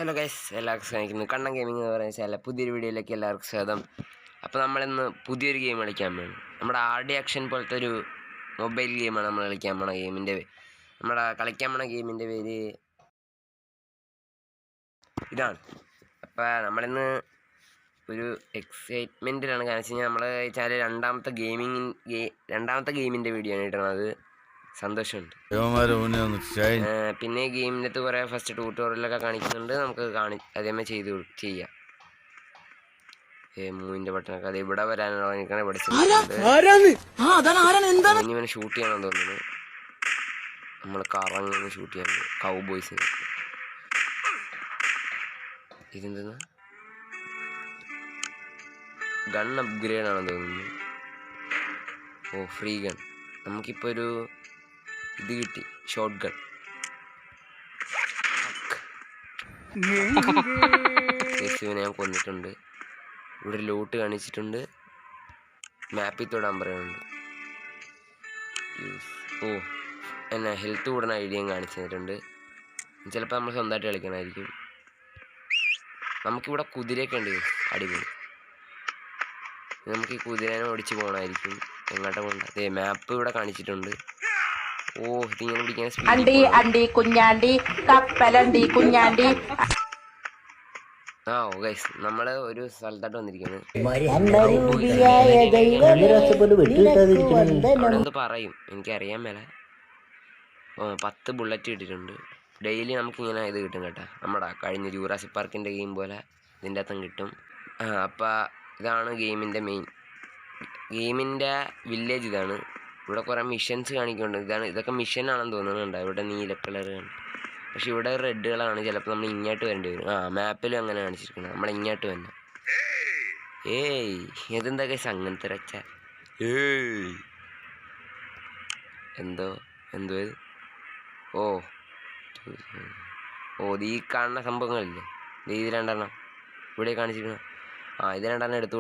Hello guys, എല്ലാവർക്കും സ്നേഹിക്കുന്നു. Kannan gaming എന്ന് പറയുന്ന ചില പുതിയൊരു വീഡിയോയിലേക്ക് എല്ലാവർക്കും സ്വാഗതം. അപ്പോൾ നമ്മളിന്ന് പുതിയൊരു ഗെയിം കളിക്കാൻ വേണം. നമ്മുടെ RD ആക്ഷൻ പോലത്തെ ഒരു മൊബൈൽ ഗെയിമാണ് നമ്മൾ കളിക്കാൻ പോണ നമ്മുടെ കളിക്കാൻ പോണ ഗെയിമിൻ്റെ പേര് ഇതാണ്. അപ്പോൾ നമ്മളിന്ന് ഒരു എക്സൈറ്റ്മെൻറ്റിലാണ്. കാരണം വെച്ച് കഴിഞ്ഞാൽ നമ്മൾ വെച്ചാൽ രണ്ടാമത്തെ ഗെയിമിൻ്റെ വീഡിയോ ആണ് കിട്ടുന്നത്. സന്തോഷമുണ്ട്. പിന്നെ ഗെയിമിനകത്ത് കുറേ ഫസ്റ്റ് ട്യൂട്ടോറിയലൊക്കെ കാണിക്കുന്നുണ്ട്. നമുക്ക് അതേമേ ചെയ്യാം. മൂവിൻ്റെ ബട്ടണൊക്കെ അത് ഇവിടെ വരാനുള്ള എനിക്കാണ് ഇവിടെ ഇവനെ ഷൂട്ട് ചെയ്യണമെന്ന് തോന്നുന്നു. നമ്മൾ കറങ്ങി ഷൂട്ട് ചെയ്യാൻ കൗബോയ്സിന്. ഇതെന്താ ഗൺ അപ്ഗ്രേഡ് ആണെന്ന് തോന്നുന്നു. ഓ, ഫ്രീ ഗൺ. നമുക്കിപ്പോൾ ഒരു ഇത് കിട്ടി, ഷോട്ട് ഗൺ. യേശുവിനെ ഞാൻ കൊന്നിട്ടുണ്ട്. ഇവിടെ ലോട്ട് കാണിച്ചിട്ടുണ്ട്. മാപ്പിൽ തൊടാൻ പറയുന്നുണ്ട്. ഓ, എന്നാ ഹെൽത്ത് കൂടുന്ന ഐഡിയയും കാണിച്ചു തന്നിട്ടുണ്ട്. ചിലപ്പോൾ നമ്മൾ സ്വന്തമായിട്ട് കളിക്കണമായിരിക്കും. നമുക്കിവിടെ കുതിരയൊക്കെ ഉണ്ട്, അടിപൊളി. നമുക്ക് ഈ കുതിരനെ ഓടിച്ച് പോകണമായിരിക്കും. എങ്ങോട്ടാ പോകണ്ട? അതേ മാപ്പ് ഇവിടെ കാണിച്ചിട്ടുണ്ട്. ഓ, ഇതിങ്ങനെ പിടിക്കാൻ ഗൈസ്, നമ്മള് ഒരു സ്ഥലത്തോട്ട് വന്നിരിക്കുന്നു. അവിടെ എന്ത് പറയും എനിക്കറിയാൻ മേല. 10 ബുള്ളറ്റ് കിട്ടിയിട്ടുണ്ട്. ഡെയിലി നമുക്കിങ്ങനെ ഇത് കിട്ടും കേട്ടോ. നമ്മുടെ കഴിഞ്ഞ ജൂറാസിക് പാർക്കിൻ്റെ ഗെയിം പോലെ ഇതിൻ്റെ അകത്തും കിട്ടും. അപ്പം ഇതാണ് ഗെയിമിൻ്റെ വില്ലേജ്. ഇതാണ്. ഇവിടെ കുറേ മിഷൻസ് കാണിക്കുന്നുണ്ട്. ഇതൊക്കെ മിഷനാണെന്ന് തോന്നുന്നുണ്ട്. ഇവിടെ നീല കളറാണ്, പക്ഷെ ഇവിടെ റെഡ് കളറാണ്. ചിലപ്പോൾ നമ്മൾ ഇങ്ങോട്ട് വരേണ്ടി വരും. മാപ്പിലും അങ്ങനെ കാണിച്ചിരിക്കണം, നമ്മൾ ഇങ്ങോട്ട് വരണം. ഇതെന്തൊക്കെ അങ്ങനത്തെ രച്ച. എന്തോ ഇത്. ഓ, ഈ കാണുന്ന സംഭവങ്ങളില്ലേ, ഇത് രണ്ടെണ്ണം ഇവിടെ കാണിച്ചിരിക്കണം. ഇത് രണ്ടെണ്ണം എടുത്തു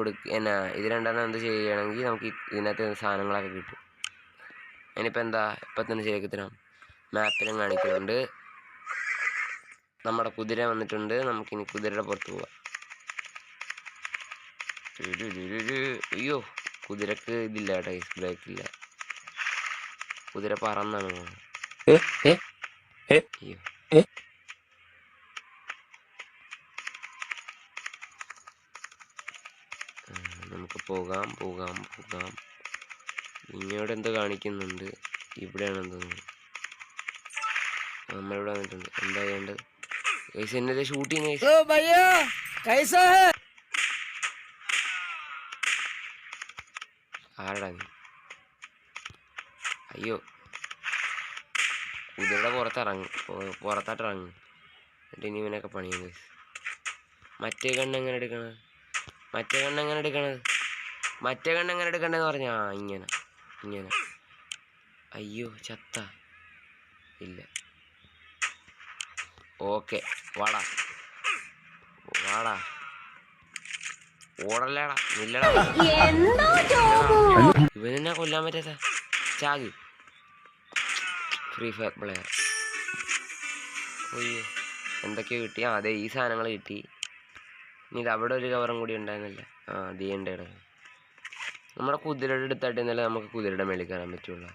ഇത് രണ്ടെണ്ണം എന്ത് ചെയ്യുകയാണെങ്കിൽ നമുക്ക് ഇതിനകത്ത് സാധനങ്ങളൊക്കെ കിട്ടും. അതിനിപ്പോൾ എന്താ, ഇപ്പം തന്നെ ശരിയാക്കി തരാം. മാപ്പിലും കാണിക്കുന്നുണ്ട്. നമ്മുടെ കുതിര വന്നിട്ടുണ്ട്. നമുക്കിനി കുതിരയുടെ പുറത്ത് പോവാം. അയ്യോ, കുതിരക്ക് ഇതില്ല കേട്ടോ, ബ്രേക്ക് ഇല്ല. കുതിര പറന്നാണ് പോകുന്നത്. അയ്യോ, നമുക്ക് പോകാം. ഇങ്ങോട്ട് എന്തോ കാണിക്കുന്നുണ്ട്. ഇവിടെയാണെന്ന് തോന്നുന്നു. നമ്മളിവിടെ വന്നിട്ടുണ്ട്. എന്താ വേണ്ടത്? എന്നെ ഷൂട്ടിങ്. ആരടാ നീ? അയ്യോ, കുതിരയുടെ പുറത്തോട്ട് ഇറങ്ങും. എന്നിട്ട് ഇനി ഇവനൊക്കെ പണിയും. മറ്റേ കണ്ണ് എങ്ങനെ എടുക്കണത്? പറഞ്ഞാ ഇങ്ങനെ. അയ്യോ, ചത്ത. ഇല്ല. ഓക്കെ, വാടാ. ഓടല്ലേടാ, നില്ലടാ. ഇവനെന്നാ കൊല്ലാൻ പറ്റാത്ത ചാക്. Free fire player. അയ്യോ, എന്തൊക്കെയോ കിട്ടി. അതെ, ഈ സാധനങ്ങൾ കിട്ടി. ഇനി ഇത് അവിടെ ഒരു കവറും കൂടി ഉണ്ടായിരുന്നില്ല. ദീണ്ട നമ്മുടെ കുതിരയുടെ അടുത്തായിട്ട് ഇന്നലെ നമുക്ക് കുതിരയുടെ മേളിൽ കയറാൻ പറ്റുള്ളൂ.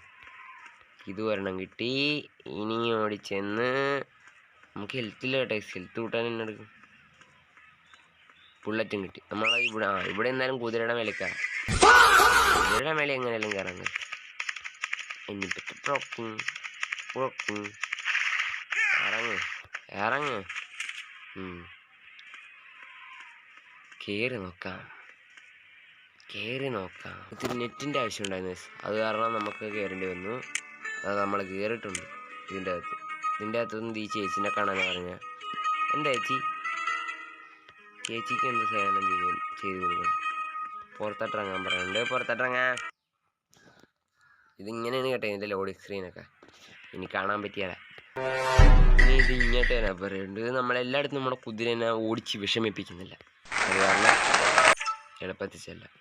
ഇത് ഒരെണ്ണം കിട്ടി. ഇനി ഓടിച്ചെന്ന് നമുക്ക് ഹെൽത്തില്ല കേട്ടോ. ഹെൽത്ത് കൂട്ടാൻ തന്നെ എടുക്കും. ബുള്ളറ്റും കിട്ടി. നമ്മളെ ഇവിടെ എന്നാലും കുതിരയുടെ മേളിൽ കയറാം. കുതിരയുടെ മേളിൽ എങ്ങനെയാലും കയറാൻ കഴിയും. എന്നിട്ട് ഇറങ്ങ്. കയറി നോക്കാം. ഇത്തിരി നെറ്റിൻ്റെ ആവശ്യം ഉണ്ടായിരുന്നു. അത് കാരണം നമുക്ക് കയറേണ്ടി വന്നു. അത് നമ്മൾ കയറിയിട്ടുണ്ട്. ഇതിൻ്റെ അകത്തുനിന്ന് ഈ ചേച്ചിനെ കാണാനാണ് പറഞ്ഞാൽ. എന്താ ചേച്ചിക്ക് എന്ത് സേവനം ചെയ്ത് കൊടുക്കണം? പുറത്തോട്ടിറങ്ങാൻ പറയുന്നുണ്ട്. പുറത്തോട്ടിറങ്ങാൻ. ഇതിങ്ങനെയാണ് കേട്ടോ ഇതിൻ്റെ ലോഡിങ് സ്ക്രീനൊക്കെ. ഇനി കാണാൻ പറ്റിയാല. ഇനി ഇത് ഇങ്ങോട്ട് വരാൻ പറയുന്നുണ്ട്. നമ്മളെല്ലായിടത്തും നമ്മുടെ കുതിരനെ ഓടിച്ച് വിഷമിപ്പിക്കുന്നില്ല. അത് കാരണം എളുപ്പത്തിൽ ചെല്ലാം.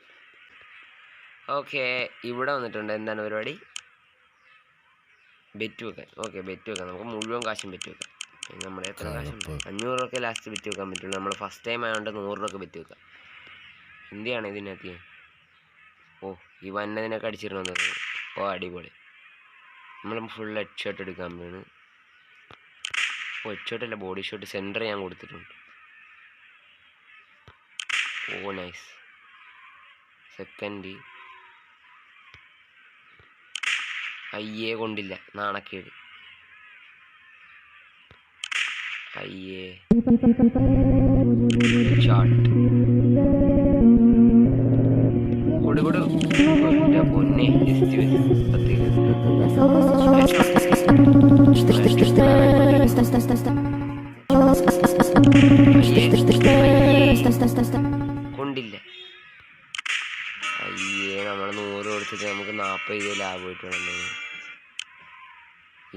ഓക്കെ, ഇവിടെ വന്നിട്ടുണ്ട്. എന്താണ് പരിപാടി? ബെറ്റ് വെക്കാൻ. ഓക്കെ, ബെറ്റ് വെക്കാം. നമുക്ക് മുഴുവൻ കാശും ബെറ്റ് വെക്കാം. നമ്മുടെ എത്ര കാശുണ്ട്? 500 രൂപ ലാസ്റ്റ് വിറ്റ് വെക്കാൻ പറ്റുള്ളൂ. നമ്മൾ ഫസ്റ്റ് ടൈം ആയതുകൊണ്ട് 100 രൂപ വിറ്റ് വെക്കാം. എന്തിയാണ് ഇതിനകത്ത്? ഓ ഈ വന്നതിനൊക്കെ അടിച്ചിരുന്നത്. ഓ അടിപൊളി. നമ്മൾ ഫുൾ ഹെഡ് ഷോട്ട് എടുക്കാൻ വീണ്. ഓ ഹെഡ് ഷോട്ടല്ല, ബോഡി ഷോട്ട് സെൻറ്റർ ഞാൻ കൊടുത്തിട്ടുണ്ട്. ഓ നൈസ്. സെക്കൻഡ്. അയ്യേ കൊണ്ടില്ല, നാണക്കേട്. അയ്യേ ഷോട്ട് കൊടുകൊടു പൊന്നെ. കൊണ്ടില്ല. അയ്യേ നമ്മൾ 100 കൊടുത്തിട്ട് നമുക്ക് 40 ലാഭമായിട്ട് വേണം.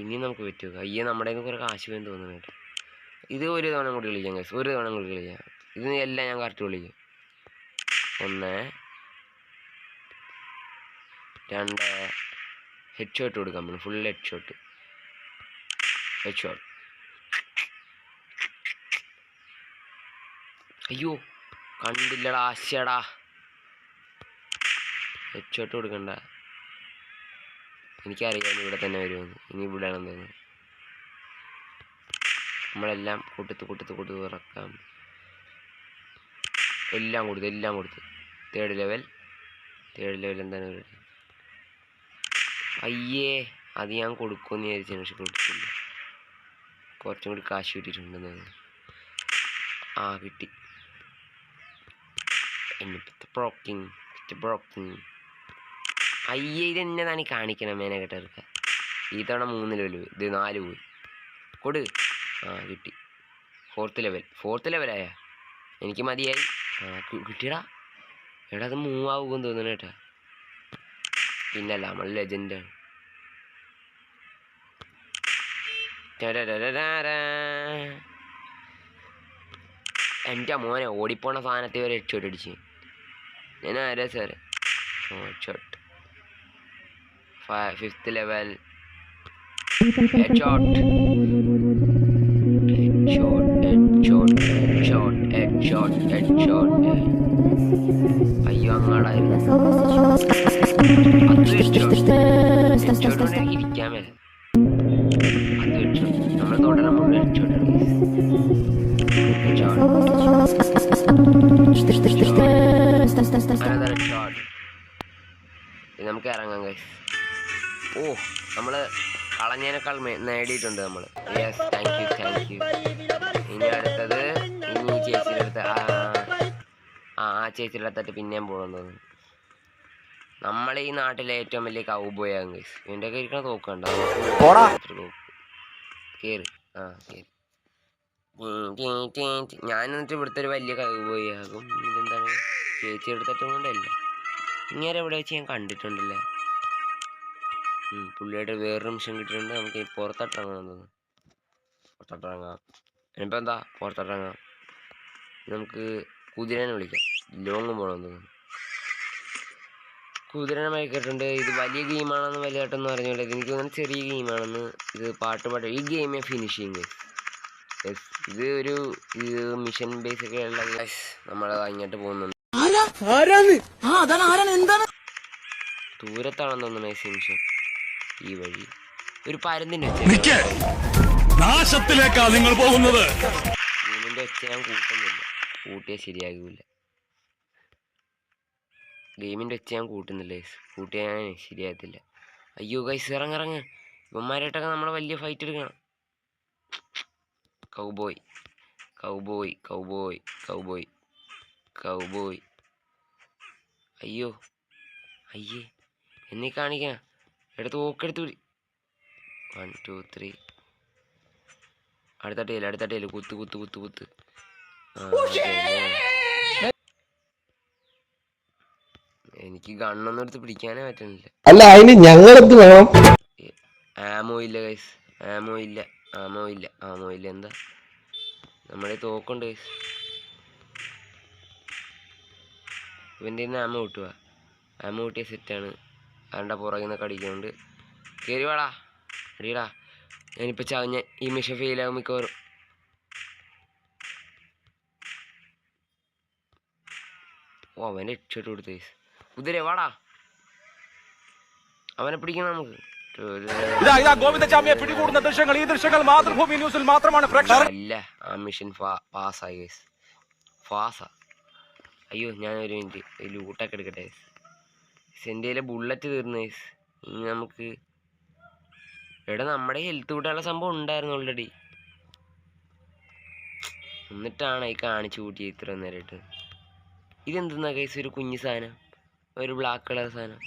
ഇനി നമുക്ക് പറ്റുക. അയ്യേ നമ്മുടെ കുറെ കാശ് വേണ്ടി തോന്നുന്നു കേട്ടോ. ഇത് ഒരു തവണ കൂടി കളിക്കാം ഗൈസ്, ഒരു തവണ കൂടി കളിക്കാം. ഇത് എല്ലാം ഞാൻ കറക്റ്റ് കളിക്കും. 1 2 ഹെഡ് ഷോട്ട് കൊടുക്കാൻ പറ്റും. Full head shot. Head shot. അയ്യോ കണ്ടില്ലടാ, ആശടാ. ഹെഡ് ഷോട്ട് കൊടുക്കണ്ട. എനിക്കറിയാം ഇവിടെ തന്നെ വരുമെന്ന്. ഇനി ഇവിടെയാണെന്ന് തോന്നുന്നു. നമ്മളെല്ലാം കൊടുത്ത് ഇറക്കാം. എല്ലാം കൊടുത്ത്. തേർഡ് ലെവൽ എന്താണ് പരിപാടി? അയ്യേ അത് ഞാൻ കൊടുക്കുമെന്ന് വിചാരിച്ചു, പക്ഷെ കൊടുത്തില്ല. കുറച്ചും കൂടി കാശ് കിട്ടിയിട്ടുണ്ടെന്ന് തോന്നുന്നു. ആ കിട്ടി. അയ്യേ ഇത് എന്നതാണ് ഈ കാണിക്കണം മേനെ കേട്ടെടുക്ക. ഈ തവണ 3 ലെവൽ പോയി, ഇത് 4 പോയി. കൊടു. ആ കിട്ടി. ഫോർത്ത് ലെവലായ എനിക്ക് മതിയായി. ആ കിട്ടിയടാ. എടാ അത് മൂവ് ആവുമെന്ന് തോന്നുന്നു കേട്ടാ. പിന്നല്ല നമ്മൾ ലെജൻഡാണ്. എൻ്റെ മോനെ ഓടിപ്പോണ സാധനത്തെ വരെ ഹെഡ് ഷോട്ട് അടിച്ച്. ഞാൻ ആരാ sir? Head shot. 5th level head shot. അയ്യോ അങ്ങാടായിരുന്നു. ഇരിക്കാൻ മേലെ. അത് ഹെഡ് ഷോട്ട്. നമ്മൾ തുടരാൻ മുഴുവൻ ഹെഡ് ഷോട്ട്. നമുക്ക് ഇറങ്ങാം ഗൈസ്. ഓ നമ്മള് കളഞ്ഞതിനേക്കാൾ നേടിയിട്ടുണ്ട് നമ്മൾ. Yes thank you. ഇനി അടുത്തത് ഇനി ചേച്ചിയുടെ അടുത്ത് ആ ചേച്ചിയുടെ അടുത്തിട്ട് പിന്നെയും പോകണം തോന്നുന്നു. നമ്മളെ ഈ നാട്ടിലെ ഏറ്റവും വലിയ കൗബോയാകും ഗൈസ്. ഇതിൻ്റെ ഒക്കെ ഇരിക്കണ തോക്കണ്ട. കേറി. ഞാൻ എന്നിട്ട് ഇവിടുത്തെ ഒരു വലിയ കൗബോയാകും. ഇതെന്താണ് ചേച്ചി എടുത്തിട്ടും കൊണ്ടല്ല. ഇങ്ങനെ എവിടെ വെച്ച് ഞാൻ കണ്ടിട്ടുണ്ടല്ലേ. പുള്ളിയായിട്ട് വേറൊരു നിമിഷം കിട്ടിയിട്ടുണ്ട്. നമുക്ക് പുറത്തോട്ടിറങ്ങാൻ തോന്നുന്നു. പുറത്തോട്ടിറങ്ങാം. ഇനിയിപ്പോൾ എന്താ പുറത്തോട്ടിറങ്ങാം. നമുക്ക് കുതിരനെ വിളിക്കാം. ലോങ് പോകണമെന്ന് തോന്നുന്നു. കുതിരനെ മയക്കിയിട്ടുണ്ട്. ഇത് വലിയ ഗെയിമാണെന്ന് വലുതായിട്ടൊന്നും അറിഞ്ഞില്ല. എനിക്ക് തോന്നുന്നു ചെറിയ ഗെയിമാണെന്ന്. ഇത് പാട്ട് ഈ ഗെയിമേ ഫിനിഷിങ്. ഇത് ഒരു മിഷൻ ബേസ് ഒക്കെ ഉള്ള നമ്മൾ അങ്ങോട്ട് പോകുന്നുണ്ട്. ദൂരത്താണെന്ന് തോന്നുന്നു മിഷൻ. ഈ വഴി ഒരു പരുന്തിന്റെ നാശത്തിലേക്കാ നിങ്ങൾ പോകുന്നത്. ഇതിന്റെ ഒച്ച ഞാൻ കൂട്ടുന്നില്ല. കൂട്ടിയാൽ ശരിയാകൂല. ഗെയിമിൻ്റെ ഒച്ച ഞാൻ കൂട്ടുന്നില്ല ഗൈസ്. കൂട്ടിയാൽ ഞാൻ ശരിയാകത്തില്ല. അയ്യോ ഗൈസ് ഇറങ്ങിറങ്ങ്. ഇവന്മാരായിട്ടൊക്കെ നമ്മൾ വലിയ ഫൈറ്റ് എടുക്കണം. കൗബോയ്. അയ്യോ അയ്യേ എന്നീ കാണിക്കാം. എടുത്ത് ഓക്കെടുത്ത് വിടി. 1 2 3. അടുത്തട്ടേല് കുത്ത്. എനിക്ക് ഗണ്ണൊന്നും എടുത്ത് പിടിക്കാനേ പറ്റുന്നില്ല. അല്ല അതിന് ഞങ്ങളെന്ത് വേണം? ആമോ ഇല്ല ഗൈസ്. ആമോ ഇല്ല. എന്താ നമ്മുടെ തോക്കുണ്ട് ഗൈസ്. ഇവൻ്റെ നിന്ന് ആമോ കിട്ടുക. ആമോ കിട്ടിയ സെറ്റാണ്. അതിൻ്റെ പുറകിൽ നിന്നൊക്കെ അടിക്കുന്നുണ്ട്. കയറി വാടാ അടിയടാ. ഞാനിപ്പോൾ ഈ മിഷൻ ഫെയിലാകും മിക്കവാറും. ഓ അവൻ്റെ ഹെഡ്ഷോട്ട് കൊടുത്ത് ഗൈസ്. കുതിര വാടാ, അവനെ പിടിക്കണം നമുക്ക്. പിടികൂടുന്ന ദൃശ്യങ്ങൾ, ഈ ദൃശ്യങ്ങൾ മാതൃഭൂമി ന്യൂസിൽ മാത്രമാണ് പ്രേക്ഷകർ. അല്ല, ആ മിഷൻ പാസ്സായി ഗൈസ്. ഫാസാ. അയ്യോ ഞാനൊരു മിനിറ്റ് ലൂട്ടൊക്കെ എടുക്കട്ടെ ഗൈസ്. എൻ്റെ കയ്യിലെ ബുള്ളറ്റ് തീർന്നു ഗൈസ്. ഇനി നമുക്ക് എടാ നമ്മുടെ ഹെൽത്ത് കൂട്ടാനുള്ള സംഭവം ഉണ്ടായിരുന്നു ഓൾറെഡി. എന്നിട്ടാണ് ഈ കാണിച്ചു കൂട്ടിയത് ഇത്ര നേരമായിട്ട്. ഇതെന്തെന്നാ ഗൈസ്, ഒരു കുഞ്ഞു സാധനം, ഒരു ബ്ലാക്ക് കളർ സാധനം.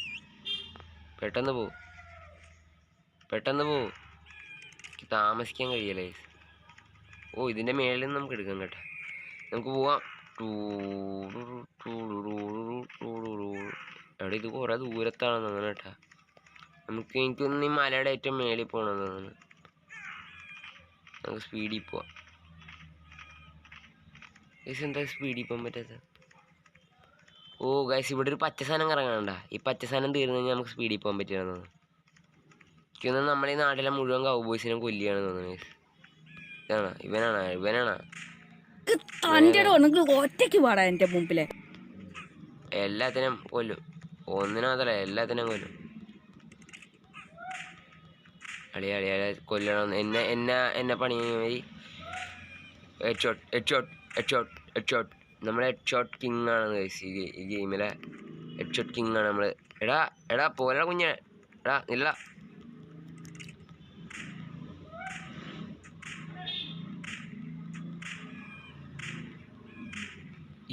പെട്ടെന്ന് പോ, പെട്ടെന്ന് പോ, താമസിക്കാൻ കഴിയല്ലേ ഗൈസ്. ഓ ഇതിൻ്റെ മേളിൽ നിന്ന് നമുക്ക് എടുക്കാം കേട്ടോ. നമുക്ക് പോവാം. എവിടെ ഇത് കുറേ ദൂരത്താണെന്ന് തോന്നുന്നു കേട്ടാ. എനിക്കൊന്ന് ഈ മലയുടെ ഏറ്റവും മേളിൽ പോകണമെന്ന് തോന്നുന്നു. നമുക്ക് സ്പീഡിൽ പോവാം. ഗൈസ് എന്താ സ്പീഡിൽ പോകാൻ പറ്റാത്ത? ഓ ഗൈസ് ഇവിടെ ഒരു പച്ച സാധനം കറങ്ങാണ്ട. ഈ പച്ച സാധനം തീർന്നു കഴിഞ്ഞാൽ നമുക്ക് സ്പീഡിൽ പോകാൻ പറ്റിയാണെന്ന് തോന്നുന്നു. എനിക്കൊന്ന് നമ്മളീ നാട്ടിലെ മുഴുവൻ കൗബോയ്സിനെ കൊല്ലുകയാണെന്ന് തോന്നുന്നു ഗൈസ്. ഇവനാണ് ഒറ്റയ്ക്ക് പാടാ എന്റെ മുമ്പിലെ. എല്ലാത്തിനും കൊല്ലും, ഒന്നിനകത്തല്ല എല്ലാത്തിനും കൊല്ലും. അളിയ കൊല്ലണം എന്നെ പണി മതി. ഹെഡ്ഷോട്ട് നമ്മളെ ഹെഡ്ഷോട്ട് കിങ് ആണ് ഗൈസ്. ഈ ഗെയിമിലെ ഹെഡ്ഷോട്ട് കിങ് ആണ് നമ്മൾ. എടാ പോലെ കുഞ്ഞെ, എടാ ഇല്ല.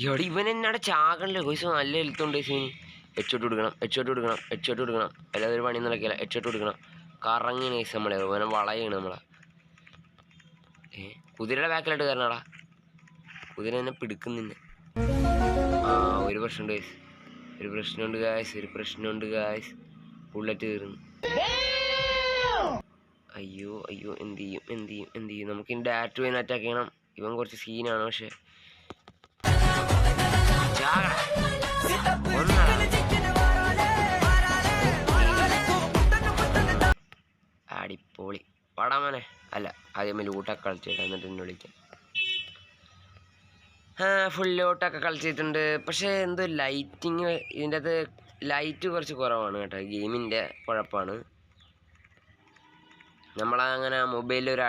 എവിടെ ഇവൻ എന്നവിടെ ചാകണല്ലോ ഗൈസ്. നല്ല ഹെൽത്ത് ഉണ്ട് ഗൈസ് ഇവന്. ഹെഡ്ഷോട്ട് കൊടുക്കണം. അല്ലാതെ ഒരു പണി നടക്കില്ല. ഹെഡ്ഷോട്ട് കൊടുക്കണം. കറങ്ങി ഗൈസ് നമ്മളെ. അവനെ വളയാണ് നമ്മളെ. കുതിരയുടെ ബാക്കിലായിട്ട് കയറണടാ. കുതിര എന്നെ പിടിക്കുന്നില്ല. ആ ഒരു പ്രശ്നമുണ്ട് ഗായ്സ്. ബുള്ളറ്റ് കയറുന്നു. അയ്യോ എന്ത് ചെയ്യും. നമുക്ക് ഇനി ഡയറക്റ്റ് പോയി അറ്റാക്ക് ചെയ്യണം. ഇവൻ കുറച്ച് സീനാണ് പക്ഷെ. അടിപൊളി പടാമനെ. അല്ല ആദ്യമേ ലൂട്ടൊക്കെ കളിച്ചിട്ട് എന്നിട്ട് എന്നെ വിളിക്കാം. ഫുൾ ലൂട്ടൊക്കെ കളിച്ചിട്ടുണ്ട്. പക്ഷേ എന്തോ ലൈറ്റിങ്, ഇതിൻ്റെ അകത്ത് ലൈറ്റ് കുറച്ച് കുറവാണ് കേട്ടോ. ഗെയിമിൻ്റെ കുഴപ്പമാണ്. നമ്മളങ്ങനെ മൊബൈലിൽ ഒരു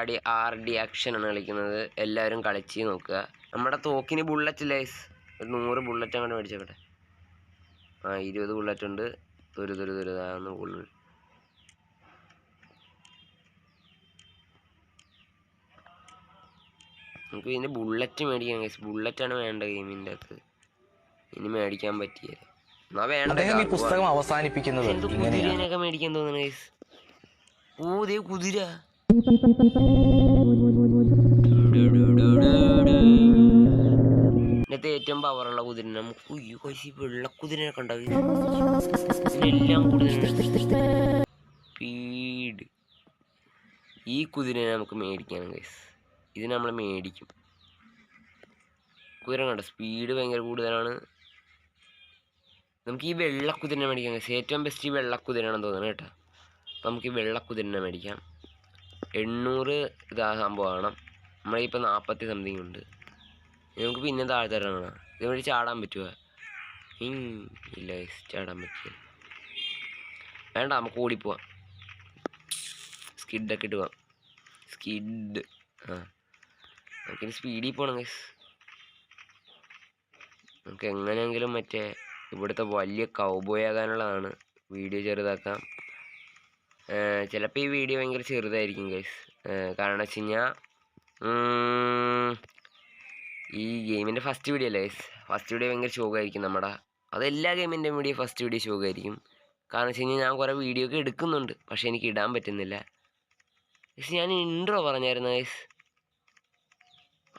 RD ആക്ഷനാണ് കളിക്കുന്നത്. എല്ലാവരും കളിച്ച് നോക്കുക. നമ്മുടെ തോക്കിന് ബുള്ളറ്റ് ലൈസ് ഒരു 100 ബുള്ളറ്റ് അങ്ങോട്ട് മേടിച്ചേക്കട്ടെ. 20 ബുള്ളറ്റ് ഉണ്ട്. തുരുതാന്ന് ബുള്ളറ്റ്. നമുക്ക് ഇതിൻ്റെ ബുള്ളറ്റ് മേടിക്കാം ഗൈസ്. ബുള്ളറ്റാണ് വേണ്ട ഗെയിമിൻ്റെ അകത്ത്. ഇനി മേടിക്കാൻ പറ്റിയത് എന്നാ വേണ്ട. പുസ്തകം അവസാനിപ്പിക്കുന്നത് കുതിരനൊക്കെ മേടിക്കാൻ തോന്നുന്നു ഗൈസ്. ഓ ദേ കുതിര. ഇതിനകത്ത് ഏറ്റവും പവറുള്ള കുതിര നമുക്ക്. ഉയ്യോ ഗൈസ് വെള്ളക്കുതിരനൊക്കെ ഉണ്ടാവും. ഇതിനെല്ലാം കൂടുതൽ സ്പീഡ്. ഈ കുതിരനെ നമുക്ക് മേടിക്കണം ഗൈസ്. ഇത് നമ്മൾ മേടിക്കും. കുതിര കണ്ട സ്പീഡ് ഭയങ്കര കൂടുതലാണ്. നമുക്ക് ഈ വെള്ളക്കുതിരനെ മേടിക്കാം ഗൈസ്. ഏറ്റവും ബെസ്റ്റ് ഈ വെള്ളക്കുതിരയാണെന്ന് തോന്നുന്നു കേട്ടോ. അപ്പം നമുക്ക് ഈ വെള്ളക്കുതിരനെ മേടിക്കാം. 800 ഇതാ സംഭവമാണ്. നമ്മളിപ്പോൾ 40 സംതിങ് ഉണ്ട്. നമുക്ക് പിന്നെ താഴത്തെ ഇറങ്ങണം. ഇതുവഴി ചാടാൻ പറ്റുമോ? ഇല്ല ഗൈസ് ചാടാൻ പറ്റില്ല. വേണ്ട നമുക്ക് ഓടിപ്പോവാം. സ്കിഡൊക്കെ ഇട്ട് പോവാം. സ്കിഡ്. നമുക്കിനി സ്പീഡിൽ പോകണം ഗൈസ്. നമുക്ക് എങ്ങനെയെങ്കിലും മറ്റേ ഇവിടുത്തെ വലിയ കൗബോയ് ആകാനുള്ളതാണ്. വീഡിയോ ചെറുതാക്കാം. ചിലപ്പോൾ ഈ വീഡിയോ ഭയങ്കര ചെറുതായിരിക്കും ഗൈസ്. കാരണം വെച്ച് കഴിഞ്ഞാൽ ഈ ഗെയിമിൻ്റെ ഫസ്റ്റ് വീഡിയോ അല്ലേ ഗൈസ്. ഫസ്റ്റ് വീഡിയോ ഭയങ്കര ഷോക്കായിരിക്കും നമ്മുടെ. അതെല്ലാ ഗെയിമിൻ്റെ വീഡിയോ ഫസ്റ്റ് വീഡിയോ ഷോക്കായിരിക്കും. കാരണം വെച്ച് കഴിഞ്ഞാൽ ഞാൻ കുറേ വീഡിയോ ഒക്കെ എടുക്കുന്നുണ്ട്. പക്ഷേ എനിക്ക് ഇടാൻ പറ്റുന്നില്ല ഗൈസ്. ഞാൻ ഇൻട്രോ പറഞ്ഞായിരുന്നു ഗൈസ്.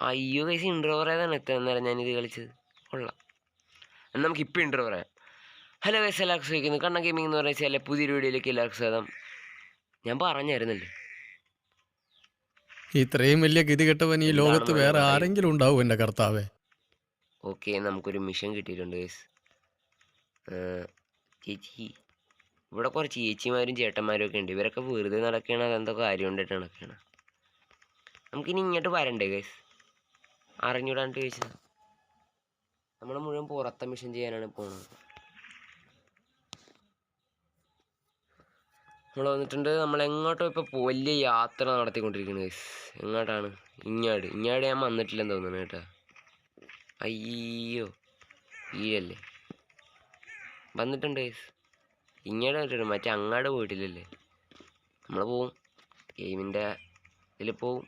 അയ്യോ ഗൈസ് ഇൻട്രോ പറയാതാണ് എത്ര നേരം ഞാനിത് കളിച്ചത്. കൊള്ളാം. എന്നാൽ നമുക്കിപ്പോൾ ഇൻട്രോ പറയാം. ഹലോ ഗൈസ്, എല്ലാവർക്കും ചോദിക്കുന്നു കണ്ണ ഗെയിമിംഗ് എന്ന് പറഞ്ഞാൽ പുതിയൊരു വീഡിയോയിലേക്ക് എല്ലാവർക്കും സ്വാഗതം. ഞാൻ പറഞ്ഞായിരുന്നല്ലേ ഇത്രയും വലിയ ഗതികെട്ടവൻ ഈ ലോകത്ത് വേറെ ആരെങ്കിലും ഉണ്ടാവും എൻ്റെ കർത്താവേ. ഓക്കെ നമുക്കൊരു മിഷൻ കിട്ടിയിട്ടുണ്ട് ഗൈസ്. ചേച്ചി ഇവിടെ കുറച്ച് ചേച്ചിമാരും ചേട്ടന്മാരും ഒക്കെ ഉണ്ട്. ഇവരൊക്കെ വെറുതെ നടക്കുകയാണ്. അതെന്തോ കാര്യം കൊണ്ടിട്ട് നടക്കുകയാണ്. നമുക്കിനി ഇങ്ങോട്ട് വരണ്ടേ ഗൈസ്? അറിഞ്ഞൂടാണ്ട് ചോദിച്ചത്. നമ്മൾ മുഴുവൻ പുറത്തെ മിഷൻ ചെയ്യാനാണ് പോണത്. നമ്മൾ വന്നിട്ടുണ്ട്. നമ്മൾ എങ്ങോട്ടോ ഇപ്പോൾ വലിയ യാത്ര നടത്തിക്കൊണ്ടിരിക്കുന്നത് ഗൈസ്. എങ്ങോട്ടാണ്? ഇങ്ങാട് ഞാൻ വന്നിട്ടില്ലെന്ന് തോന്നുന്നു കേട്ടോ. അയ്യോ ഈയല്ലേ വന്നിട്ടുണ്ട് ഗൈസ്. ഇങ്ങോട്ട് വന്നിട്ടുണ്ട്, മറ്റേ അങ്ങാട് പോയിട്ടില്ലല്ലേ. നമ്മൾ പോവും, ഗെയിമിൻ്റെ ഇതിൽ പോവും.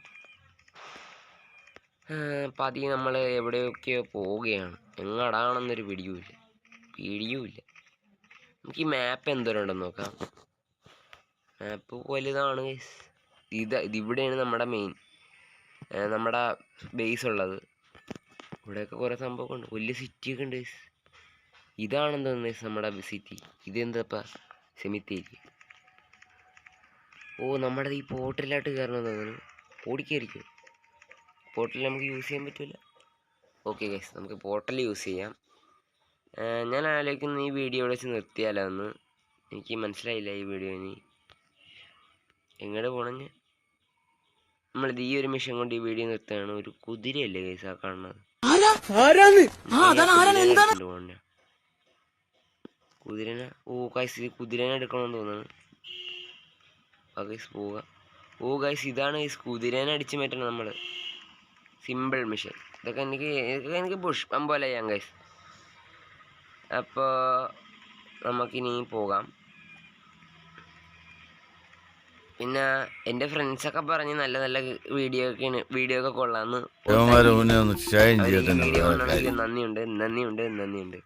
പതിയെ നമ്മൾ എവിടെയൊക്കെയോ പോവുകയാണ്. എങ്ങടാണെന്നൊരു പിടിയുമില്ല. നമുക്ക് ഈ മാപ്പ് എന്തോരമുണ്ടെന്ന് നോക്കാം. മാപ്പ് വലുതാണ് ഗൈസ്. ഇതിവിടെയാണ് നമ്മുടെ മെയിൻ നമ്മുടെ ബേസ് ഉള്ളത്. ഇവിടെയൊക്കെ കുറേ സംഭവമൊക്കെ ഉണ്ട്. വലിയ സിറ്റിയൊക്കെ ഉണ്ട് ഗൈസ്. ഇതാണെന്ന് തോന്നുന്നു ഗൈസ് നമ്മുടെ സിറ്റി. ഇതെന്താ സെമിത്തേരി. ഓ നമ്മുടെ ഈ പോർട്ടലിലായിട്ട് കയറണമെന്ന് തോന്നുന്നു. ഓടിക്കയറിക്കും. പോർട്ടൽ നമുക്ക് യൂസ് ചെയ്യാൻ പറ്റില്ല. ഓക്കെ ഗൈസ്, നമുക്ക് പോർട്ടൽ യൂസ് ചെയ്യാം. ഞാൻ ആലോചിക്കുന്നു ഈ വീഡിയോ വെച്ച് നിർത്തിയാലോ എന്ന്. എനിക്ക് മനസ്സിലായില്ല ഈ വീഡിയോ ഇനി എങ്ങോട്ട് പോകണം. നമ്മളിത് ഈ ഒരു മിഷൻ കൊണ്ട് ഈ വീഡിയോ നിർത്തുകയാണ്. ഒരു കുതിരയല്ലേ ഗൈസ് ആ കാണുന്നത്? കുതിരനെ കുതിരനെ എടുക്കണമെന്ന് തോന്നുന്നു. ഗൈസ് പോവുക. ഓ ഗൈസ് ഇതാണ് ഗൈസ് കുതിരനെ അടിച്ച് മാറ്റണം നമ്മൾ. Simple mission. ഇതൊക്കെ എനിക്ക് പുഷ്പം പോലെ ചെയ്യാം ഗൈസ്. അപ്പോൾ നമുക്കിനി പോകാം. പിന്നെ എൻ്റെ ഫ്രണ്ട്സൊക്കെ പറഞ്ഞ് നല്ല നല്ല വീഡിയോ ഒക്കെ കൊള്ളാമെന്ന്. നന്ദിയുണ്ട്.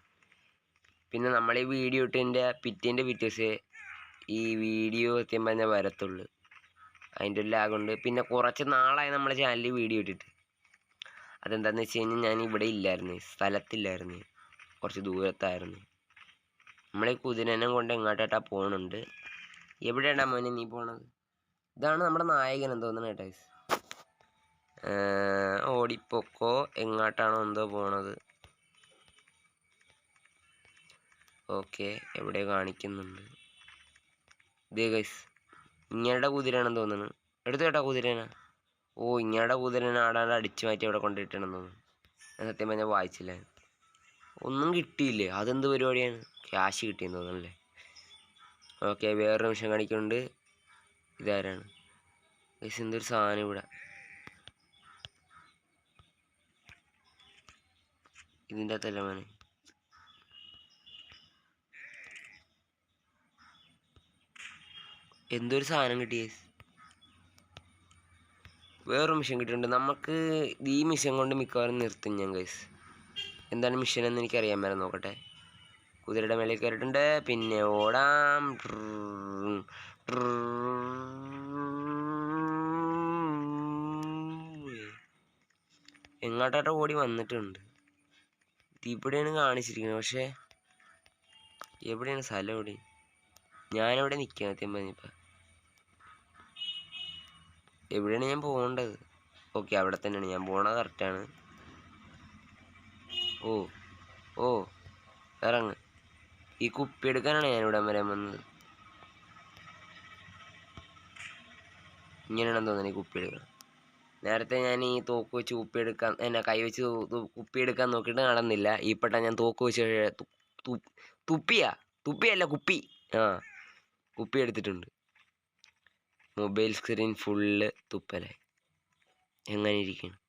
പിന്നെ നമ്മൾ ഈ വീഡിയോ ഇട്ടതിൻ്റെ പിറ്റേന്ന് ഈ വീഡിയോ എത്തിയപ്പോൾ ഞാൻ വരത്തുള്ളൂ. അതിൻ്റെ ഒരു ലാഗുണ്ട്. പിന്നെ കുറച്ച് നാളായി നമ്മുടെ ചാനലിൽ വീഡിയോ ഇട്ടിട്ട്. അതെന്താണെന്ന് വെച്ച് കഴിഞ്ഞാൽ ഞാൻ ഇവിടെ ഇല്ലായിരുന്നു, സ്ഥലത്തില്ലായിരുന്നു, കുറച്ച് ദൂരത്തായിരുന്നു. നമ്മളീ കുതിരനെ കൊണ്ട് എങ്ങോട്ടാ പോകണുണ്ട്. എവിടെയാണ്ടാ മോനെ നീ പോണത്? ഇതാണ് നമ്മുടെ നായകൻ എന്ന് തോന്നുന്നു കേട്ടോ. ഓടിപ്പൊക്കോ, എങ്ങോട്ടാണോ എന്തോ പോണത്. ഓക്കെ, എവിടെ കാണിക്കുന്നുണ്ട്. ഇതേ ഗൈസ് ഇങ്ങയുടെ കുതിരയാണെന്ന് തോന്നുന്നു. എടുത്തു കേട്ടോ കുതിരേനെ. ഓ ഇങ്ങയുടെ കുതിരനെ ആടാണ്ട് അടിച്ചു മാറ്റി അവിടെ കൊണ്ടിട്ടുണ്ടെന്ന് തോന്നുന്നു. ഞാൻ സത്യം പറഞ്ഞാൽ വായിച്ചില്ല. ഒന്നും കിട്ടിയില്ലേ? അതെന്ത് പരിപാടിയാണ്? ക്യാഷ് കിട്ടിയെന്ന് തോന്നുന്നല്ലേ. ഓക്കെ, വേറൊരു നിമിഷം കാണിക്കുന്നുണ്ട്. ഇതാരാണ് ഗൈസ്? എന്തൊരു സാധനം ഇവിടെ. ഇതിൻ്റെ അകത്തല്ല മോനെ. എന്തൊരു സാധനം കിട്ടി ഗൈസ്. വേറൊരു മിഷൻ കിട്ടിയിട്ടുണ്ട് നമുക്ക്. ഈ മിഷൻ കൊണ്ട് മിക്കവാറും നിർത്തും ഞാൻ ഗൈസ്. എന്താണ് മിഷൻ എന്ന് എനിക്കറിയാൻ വരാൻ നോക്കട്ടെ. കുതിരയുടെ മേലെ കയറിയിട്ടുണ്ട്. പിന്നെ ഓടാം. എങ്ങോട്ടാട്ടോ ഓടി വന്നിട്ടുണ്ട്. ഇവിടെയാണ് കാണിച്ചിരിക്കുന്നത്. പക്ഷേ എവിടെയാണ് സ്ഥലം? എവിടെ? ഞാനെവിടെ നിൽക്കുക സത്യം പറഞ്ഞിപ്പോൾ? എവിടെയാണ് ഞാൻ പോകേണ്ടത്? ഓക്കെ, അവിടെ തന്നെയാണ് ഞാൻ പോണത്. കറക്റ്റാണ്. ഓ ഇറങ്ങ്. ഈ കുപ്പി എടുക്കാനാണ് ഞാനിവിടെ വരാൻ വന്നത്. ഇങ്ങനെയാണെന്ന് തോന്നുന്നു ഈ കുപ്പി എടുക്കണം. നേരത്തെ ഞാൻ ഈ തോക്ക് വെച്ച് കുപ്പി എടുക്കാൻ കൈ വെച്ച് കുപ്പി എടുക്കാൻ നോക്കിയിട്ട് നടന്നില്ല. ഈ പെട്ട ഞാൻ തോക്ക് വെച്ച് തുപ്പിയല്ല കുപ്പി. കുപ്പി എടുത്തിട്ടുണ്ട്. മൊബൈൽ സ്ക്രീൻ ഫുള്ള് തുപ്പലായി. എങ്ങനെ ഇരിക്കണം?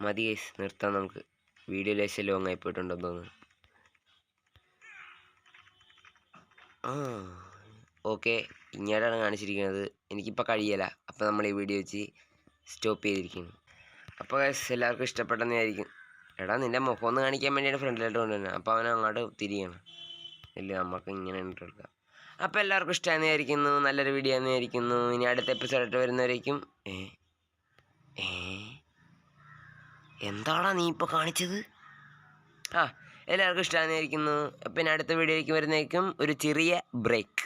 മതി ഗൈസ്, നിർത്താം നമുക്ക്. വീഡിയോ ലേശം ലോങ് ആയി പോയിട്ടുണ്ടെന്ന് തോന്നുന്നു. ഓക്കെ, ഇങ്ങോട്ടാണ് കാണിച്ചിരിക്കുന്നത്. എനിക്കിപ്പോൾ കഴിയല. അപ്പോൾ നമ്മൾ ഈ വീഡിയോ വെച്ച് സ്റ്റോപ്പ് ചെയ്തിരിക്കുന്നു. അപ്പോൾ ഗൈസ് എല്ലാവർക്കും ഇഷ്ടപ്പെട്ടെന്നായിരിക്കും. എടാ നിൻ്റെ മുഖം ഒന്ന് കാണിക്കാൻ വേണ്ടിയാണ് ഫ്രണ്ടിലോട്ട് കൊണ്ടുവരുന്നത്. അപ്പോൾ അവൻ അങ്ങോട്ട് തിരിയണം. ഇല്ല, നമുക്ക് ഇങ്ങനെ ഇട്ടെടുക്കാം. അപ്പോൾ എല്ലാവർക്കും ഇഷ്ടമായിരിക്കുന്നു. നല്ലൊരു വീഡിയോ ആയിരിക്കുന്നു. ഇനി അടുത്ത എപ്പിസോഡായിട്ട് വരുന്നവരേക്കും. എന്താടാ നീ ഇപ്പോൾ കാണിച്ചത്? എല്ലാവർക്കും ഇഷ്ടമായിരിക്കുന്നു. പിന്നെ അടുത്ത വീഡിയോയ്ക്ക് വരുന്നേക്കും ഒരു ചെറിയ ബ്രേക്ക്.